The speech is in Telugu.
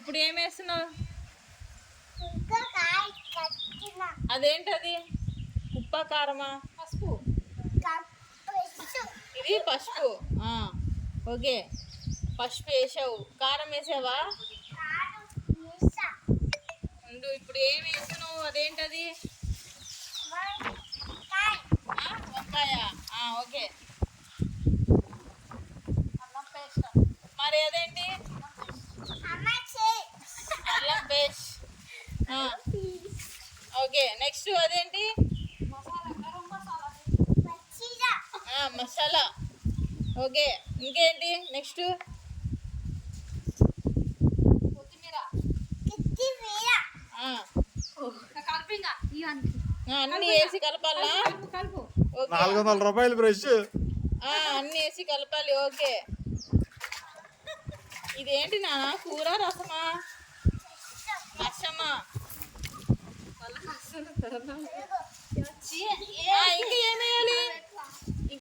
ఇప్పుడు ఏం వేస్తున్నావు? అదేంటది? ఉప్ప కారమా? పసుపు. ఇది పసుపు. ఓకే, పసుపు వేసావు. కారం వేసావా? ఇప్పుడు ఏం వేస్తున్నావు? అదేంటది? వంకాయ. ఓకే. మరి అదేంటి? అల్లం పేస్ట్. ఓకే, నెక్స్ట్ అదేంటి? మసాలా. ఓకే, ఇంకేంటి నెక్స్ట్? అన్ని వేసి కలపాలా? 400 రూపాయలు బ్రష్. అన్ని వేసి కలపాలి. ఓకే, ఇదేంటి నాన్న? కూర రసమా? రసమా?